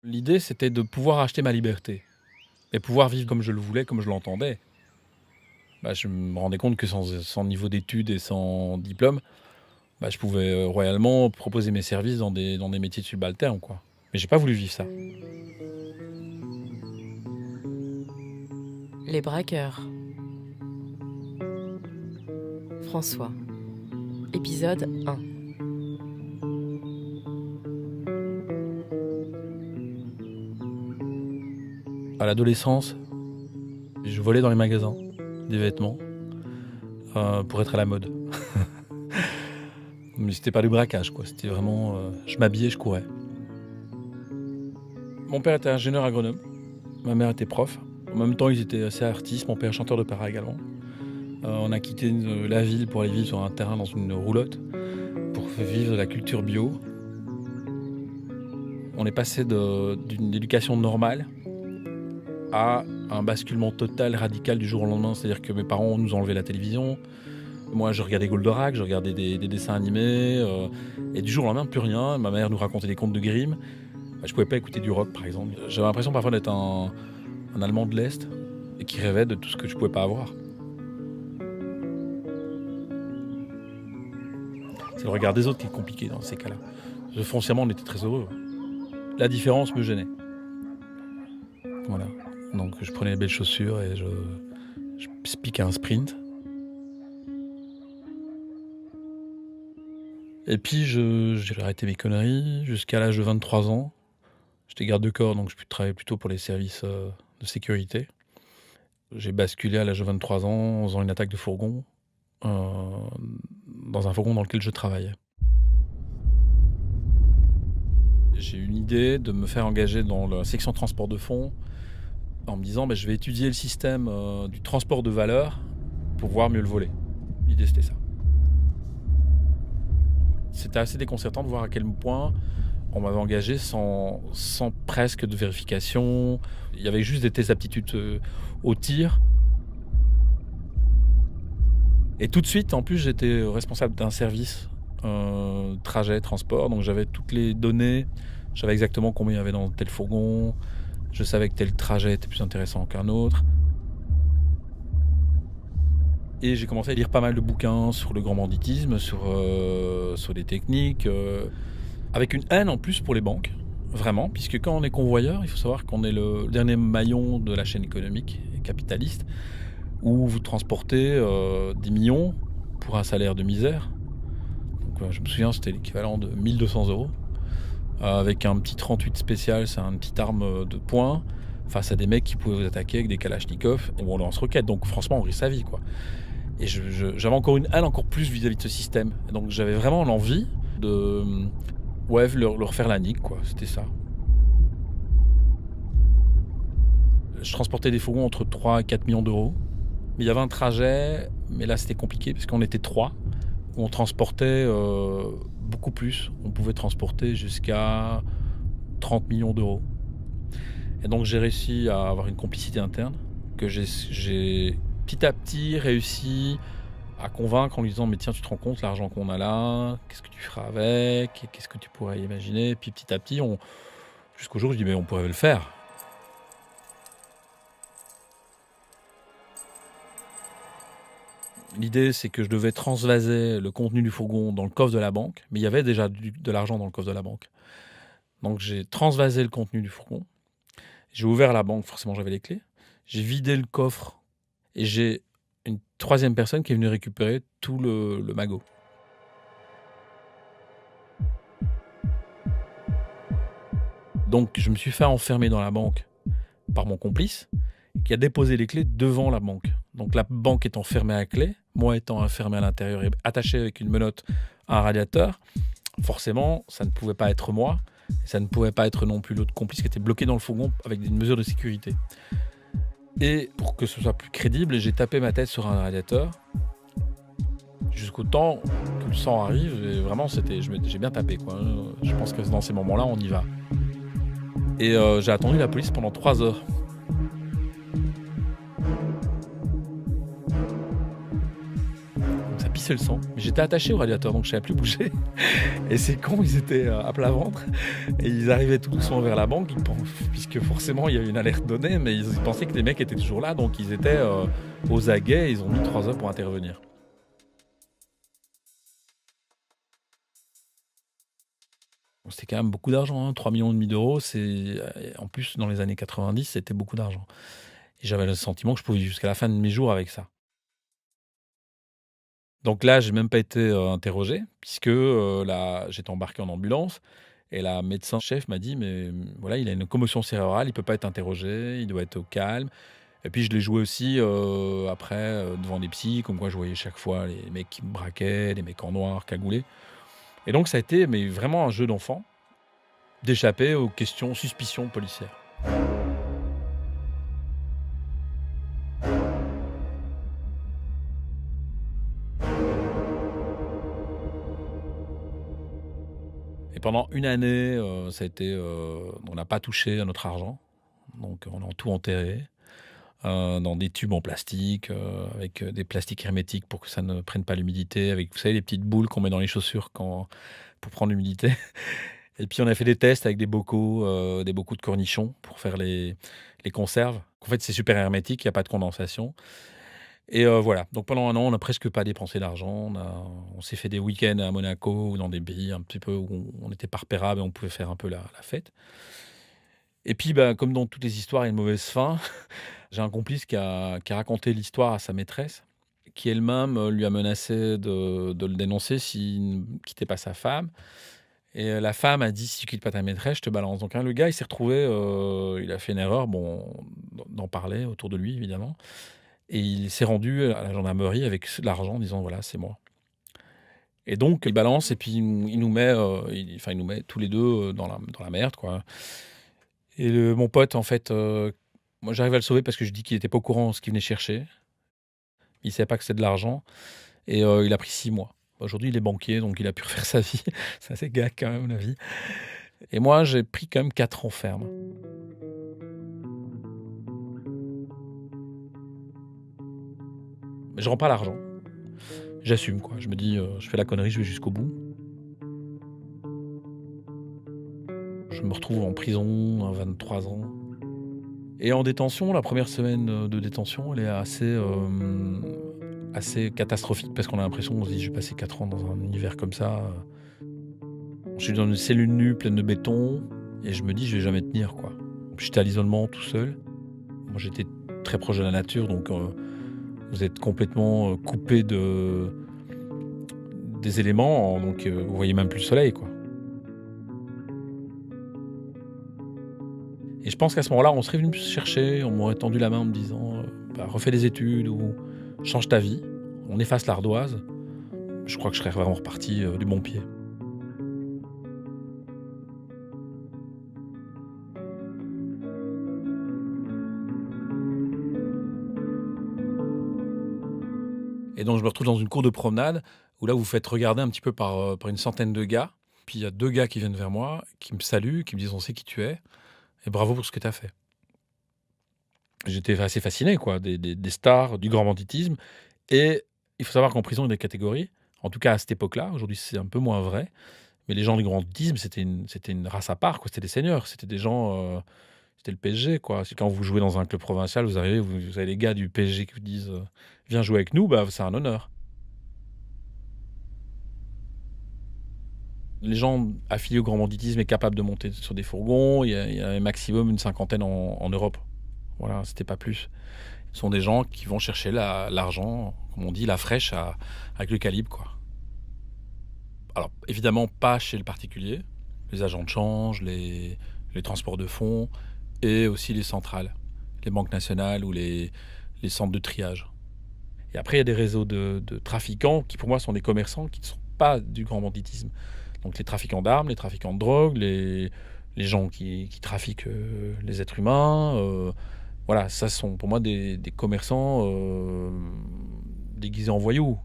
L'idée, c'était de pouvoir acheter ma liberté et pouvoir vivre comme je le voulais, comme je l'entendais. Je me rendais compte que sans niveau d'études et sans diplôme, je pouvais, royalement proposer mes services dans des métiers de subalterne, quoi. Mais j'ai pas voulu vivre ça. Les braqueurs. François. Épisode 1. À l'adolescence, je volais dans les magasins des vêtements, pour être à la mode. Mais c'était pas du braquage, quoi. C'était vraiment, je m'habillais, je courais. Mon père était ingénieur agronome, ma mère était prof. En même temps, ils étaient assez artistes, mon père chanteur d'opéra également. On a quitté la ville pour aller vivre sur un terrain dans une roulotte, pour vivre de la culture bio. On est passé d'une éducation normale à un basculement total, radical du jour au lendemain. C'est-à-dire que mes parents nous ont enlevé la télévision. Moi, je regardais Goldorak, je regardais des dessins animés. Et du jour au lendemain, plus rien. Ma mère nous racontait des contes de Grimm. Je pouvais pas écouter du rock, par exemple. J'avais l'impression parfois d'être un Allemand de l'Est et qui rêvait de tout ce que je pouvais pas avoir. C'est le regard des autres qui est compliqué dans ces cas-là. Foncièrement, on était très heureux. La différence me gênait. Voilà. Donc je prenais les belles chaussures et je piquais un sprint. Et puis j'ai arrêté mes conneries jusqu'à l'âge de 23 ans. J'étais garde de corps, donc je travaillais plutôt pour les services de sécurité. J'ai basculé à l'âge de 23 ans en faisant une attaque de fourgon dans un fourgon dans lequel je travaillais. J'ai eu une idée de me faire engager dans la section transport de fonds en me disant je vais étudier le système du transport de valeur pour pouvoir mieux le voler. L'idée, c'était ça. C'était assez déconcertant de voir à quel point on m'avait engagé sans presque de vérification. Il y avait juste des tests d'aptitude au tir. Et tout de suite, en plus, j'étais responsable d'un service trajet, transport. Donc j'avais toutes les données. Je savais exactement combien il y avait dans tel fourgon. Je savais que tel trajet était plus intéressant qu'un autre. Et j'ai commencé à lire pas mal de bouquins sur le grand banditisme, sur des techniques, avec une haine en plus pour les banques, vraiment, puisque quand on est convoyeur, il faut savoir qu'on est le dernier maillon de la chaîne économique et capitaliste, où vous transportez des millions pour un salaire de misère. Donc, je me souviens, c'était l'équivalent de 1200 €, avec un petit 38 spécial, c'est une petite arme de poing, face à des mecs qui pouvaient vous attaquer avec des kalachnikovs, et on lance-roquettes, donc franchement, on risque sa vie, quoi. Et j'avais encore une haine encore plus vis-à-vis de ce système. Et donc j'avais vraiment l'envie de leur faire la nique, quoi. C'était ça. Je transportais des fourgons entre 3 et 4 millions d'euros. Mais il y avait un trajet, mais là c'était compliqué parce qu'on était 3, où on transportait beaucoup plus. On pouvait transporter jusqu'à 30 millions d'euros. Et donc j'ai réussi à avoir une complicité interne que j'ai petit à petit réussi à convaincre en lui disant mais tiens, tu te rends compte l'argent qu'on a là, qu'est-ce que tu feras avec, qu'est-ce que tu pourrais imaginer. Et puis petit à petit, jusqu'au jour où je dis mais on pourrait le faire. L'idée, c'est que je devais transvaser le contenu du fourgon dans le coffre de la banque, mais il y avait déjà de l'argent dans le coffre de la banque. Donc j'ai transvasé le contenu du fourgon, j'ai ouvert la banque, forcément j'avais les clés, j'ai vidé le coffre et j'ai une troisième personne qui est venue récupérer tout le magot. Donc je me suis fait enfermer dans la banque par mon complice qui a déposé les clés devant la banque. Donc la banque étant fermée à clé, moi étant enfermé à l'intérieur et attaché avec une menotte à un radiateur, forcément ça ne pouvait pas être moi, ça ne pouvait pas être non plus l'autre complice qui était bloqué dans le fourgon avec des mesures de sécurité. Et pour que ce soit plus crédible, j'ai tapé ma tête sur un radiateur jusqu'au temps que le sang arrive. Et vraiment, j'ai bien tapé, quoi. Je pense que dans ces moments-là, on y va. Et j'ai attendu la police pendant 3 heures. Donc, ça pissait glissait le sang. Mais j'étais attaché au radiateur, donc je savais plus bouger. Et ces cons, ils étaient à plat ventre. Et ils arrivaient tout doucement vers la banque, puisque forcément, il y avait une alerte donnée, mais ils pensaient que les mecs étaient toujours là, donc ils étaient aux aguets, et ils ont mis 3 heures pour intervenir. C'était quand même beaucoup d'argent, hein. 3,5 millions d'euros, en plus, dans les années 90, c'était beaucoup d'argent. Et j'avais le sentiment que je pouvais vivre jusqu'à la fin de mes jours avec ça. Donc là, j'ai même pas été interrogé, puisque là, j'étais embarqué en ambulance, et la médecin-chef m'a dit: «Mais voilà, il a une commotion cérébrale, il peut pas être interrogé, il doit être au calme». Et puis je l'ai joué aussi, après, devant des psys, comme quoi je voyais chaque fois les mecs qui me braquaient, les mecs en noir, cagoulés. Et donc ça a été mais vraiment un jeu d'enfant, d'échapper aux questions, suspicions policières. Et pendant une année, ça a été, on n'a pas touché à notre argent, donc on a tout enterré, dans des tubes en plastique, avec, des plastiques hermétiques pour que ça ne prenne pas l'humidité, avec, vous savez, les petites boules qu'on met dans les chaussures pour prendre l'humidité. Et puis on a fait des tests avec des bocaux de cornichons pour faire les conserves. En fait, c'est super hermétique, il y a pas de condensation. Et voilà, donc pendant un an, on n'a presque pas dépensé d'argent. On s'est fait des week-ends à Monaco ou dans des pays un petit peu où on n'était pas repérable et on pouvait faire un peu la fête. Et puis, bah, comme dans toutes les histoires, il y a une mauvaise fin. J'ai un complice qui a raconté l'histoire à sa maîtresse, qui elle-même, lui a menacé de le dénoncer s'il ne quittait pas sa femme. Et la femme a dit: «Si tu quittes pas ta maîtresse, je te balance». Donc, hein, le gars, il s'est retrouvé, il a fait une erreur, bon, d'en parler autour de lui, évidemment. Et il s'est rendu à la gendarmerie avec l'argent en disant: «Voilà, c'est moi». Et donc il balance et puis il nous met, il nous met tous les 2 dans la merde, quoi. Et mon pote, en fait, moi, j'arrive à le sauver parce que je dis qu'il était pas au courant de ce qu'il venait chercher. Il savait pas que c'était de l'argent, et il a pris 6 mois. Aujourd'hui, il est banquier, donc il a pu refaire sa vie. C'est assez gag quand même, la vie. Et moi, j'ai pris quand même 4 ans ferme. Mais je rends pas l'argent. J'assume, quoi. Je me dis, je fais la connerie, je vais jusqu'au bout. Je me retrouve en prison à 23 ans. Et en détention, la première semaine, de détention, elle est assez catastrophique parce qu'on a l'impression, on se dit: «Je vais passer 4 ans dans un univers comme ça». Je suis dans une cellule nue pleine de béton et je me dis: «Je vais jamais tenir, quoi». J'étais à l'isolement tout seul. Moi, j'étais très proche de la nature, donc vous êtes complètement, coupé des éléments, donc vous voyez même plus le soleil, quoi. Et je pense qu'à ce moment-là, on serait venu me chercher, on m'aurait tendu la main en me disant, bah: «Refais des études ou change ta vie, on efface l'ardoise». Je crois que je serais vraiment reparti, du bon pied. Et donc je me retrouve dans une cour de promenade où là, vous vous faites regarder un petit peu par une centaine de gars. Puis il y a 2 gars qui viennent vers moi, qui me saluent, qui me disent: «On sait qui tu es et bravo pour ce que tu as fait». J'étais assez fasciné, quoi, des stars du grand banditisme. Et il faut savoir qu'en prison, il y a des catégories. En tout cas, à cette époque-là, aujourd'hui, c'est un peu moins vrai. Mais les gens du grand banditisme, c'était une race à part, quoi. C'était des seigneurs, c'était des gens, c'était le PSG, quoi. C'est quand vous jouez dans un club provincial, vous arrivez, vous avez les gars du PSG qui vous disent, «Viens jouer avec nous», bah, c'est un honneur. Les gens affiliés au grand banditisme est capables de monter sur des fourgons. Il y a un maximum une cinquantaine en Europe. Voilà, c'était pas plus. Ce sont des gens qui vont chercher l'argent, comme on dit, la fraîche avec le calibre, quoi. Alors, évidemment, pas chez le particulier. Les agents de change, les transports de fonds et aussi les centrales, les banques nationales ou les centres de triage. Et après, il y a des réseaux de trafiquants qui, pour moi, sont des commerçants qui ne sont pas du grand banditisme. Donc, les trafiquants d'armes, les trafiquants de drogue, les gens qui trafiquent les êtres humains. Voilà, ça sont pour moi des commerçants déguisés en voyous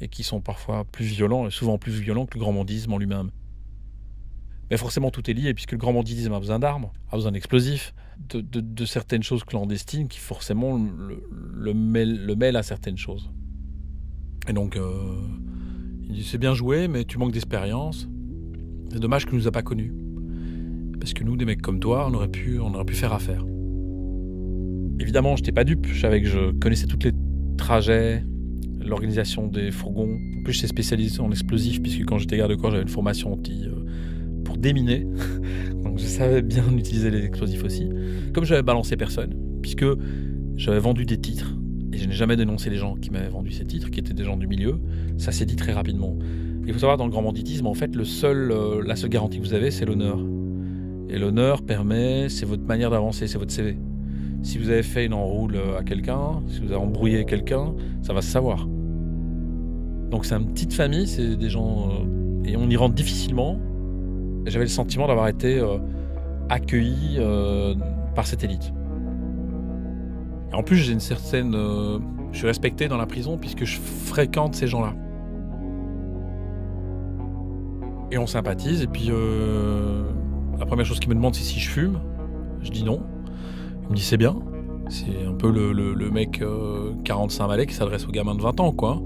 et qui sont parfois plus violents, et souvent plus violents que le grand banditisme en lui-même. Mais forcément, tout est lié, puisque le grand banditisme a besoin d'armes, a besoin d'explosifs, de certaines choses clandestines qui forcément le mêlent à certaines choses. Et donc, Il me dit c'est bien joué, mais tu manques d'expérience. C'est dommage que tu nous as pas connus. Parce que nous, des mecs comme toi, on aurait pu faire affaire. Évidemment, je n'étais pas dupe. Je savais que je connaissais tous les trajets, l'organisation des fourgons. En plus, j'étais spécialisé en explosifs, puisque quand j'étais garde de corps, j'avais une formation pour déminer. Donc je savais bien utiliser les explosifs aussi. Comme j'avais balancé personne, puisque j'avais vendu des titres, et je n'ai jamais dénoncé les gens qui m'avaient vendu ces titres, qui étaient des gens du milieu, ça s'est dit très rapidement. Il faut savoir, dans le grand banditisme, en fait, la seule garantie que vous avez, c'est l'honneur. Et l'honneur c'est votre manière d'avancer, c'est votre CV. Si vous avez fait une enroule à quelqu'un, si vous avez embrouillé quelqu'un, ça va se savoir. Donc c'est une petite famille, c'est des gens... et on y rentre difficilement. Et j'avais le sentiment d'avoir été accueilli par cette élite. Et en plus, j'ai une certaine... je suis respecté dans la prison puisque je fréquente ces gens-là. Et on sympathise, et puis la première chose qu'il me demande, c'est si je fume. Je dis non. Il me dit c'est bien. C'est un peu le mec 45 balais qui s'adresse aux gamins de 20 ans, quoi.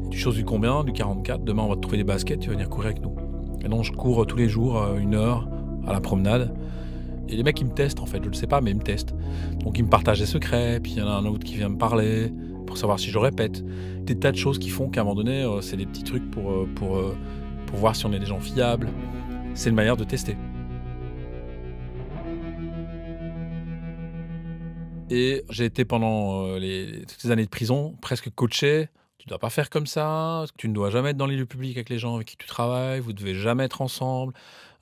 Et tu choses du combien? Du 44. Demain, on va te trouver des baskets, tu vas venir courir avec nous. Et donc, je cours tous les jours 1 heure à la promenade. Et les mecs, ils me testent, en fait. Je le sais pas, mais ils me testent. Donc, ils me partagent des secrets. Puis, il y en a un autre qui vient me parler pour savoir si je le répète. Des tas de choses qui font qu'à un moment donné, c'est des petits trucs pour voir si on est des gens fiables. C'est une manière de tester. Et j'ai été pendant toutes ces années de prison presque coaché. Tu ne dois pas faire comme ça, tu ne dois jamais être dans les lieux publics avec les gens avec qui tu travailles, vous ne devez jamais être ensemble.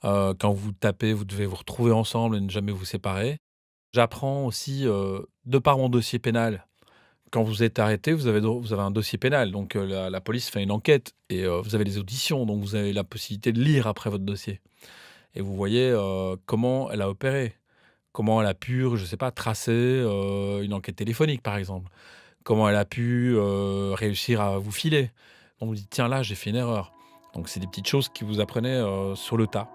Quand vous tapez, vous devez vous retrouver ensemble et ne jamais vous séparer. J'apprends aussi, de par mon dossier pénal, quand vous êtes arrêté, vous avez un dossier pénal. Donc la police fait une enquête et vous avez des auditions, donc vous avez la possibilité de lire après votre dossier. Et vous voyez comment elle a opéré. Comment elle a pu, je ne sais pas, tracer une enquête téléphonique, par exemple. Comment elle a pu réussir à vous filer. On vous dit, tiens, là, j'ai fait une erreur. Donc, c'est des petites choses qui vous apprenaient sur le tas.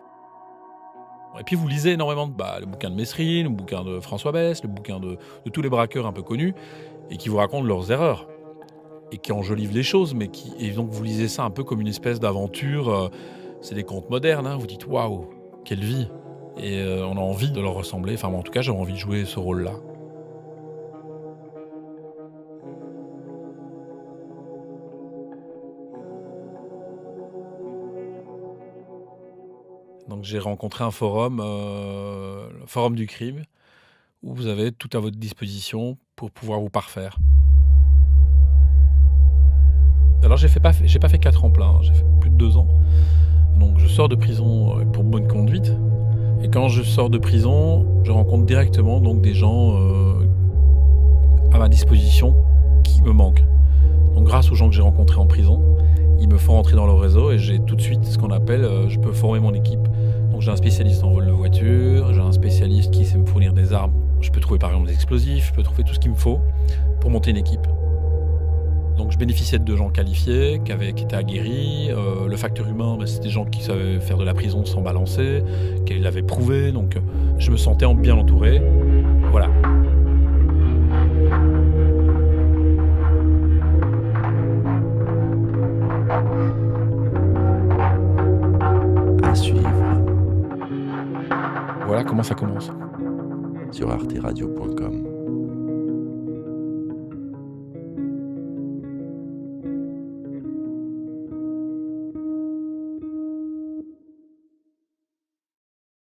Et puis, vous lisez énormément le bouquin de Messrine, le bouquin de François Besse, le bouquin de tous les braqueurs un peu connus, et qui vous racontent leurs erreurs. Et qui enjolivent les choses, et donc, vous lisez ça un peu comme une espèce d'aventure. C'est des contes modernes, hein. Vous dites, waouh, quelle vie! Et on a envie de leur ressembler. Enfin, moi, en tout cas, j'avais envie de jouer ce rôle-là. Donc, j'ai rencontré un forum, le forum du crime, où vous avez tout à votre disposition pour pouvoir vous parfaire. Alors, j'ai pas fait 4 ans plein, hein, j'ai fait plus de 2 ans. Donc, je sors de prison pour bonne conduite. Et quand je sors de prison, je rencontre directement donc des gens à ma disposition qui me manquent. Donc grâce aux gens que j'ai rencontrés en prison, ils me font rentrer dans leur réseau et j'ai tout de suite ce qu'on appelle, je peux former mon équipe. Donc j'ai un spécialiste en vol de voiture, j'ai un spécialiste qui sait me fournir des armes. Je peux trouver par exemple des explosifs, je peux trouver tout ce qu'il me faut pour monter une équipe. Donc je bénéficiais de gens qualifiés, qui étaient aguerris. Le facteur humain, c'est des gens qui savaient faire de la prison sans balancer, qui l'avaient prouvé. Donc je me sentais bien entouré. Voilà. À suivre Voilà comment ça commence. sur arteradio.com.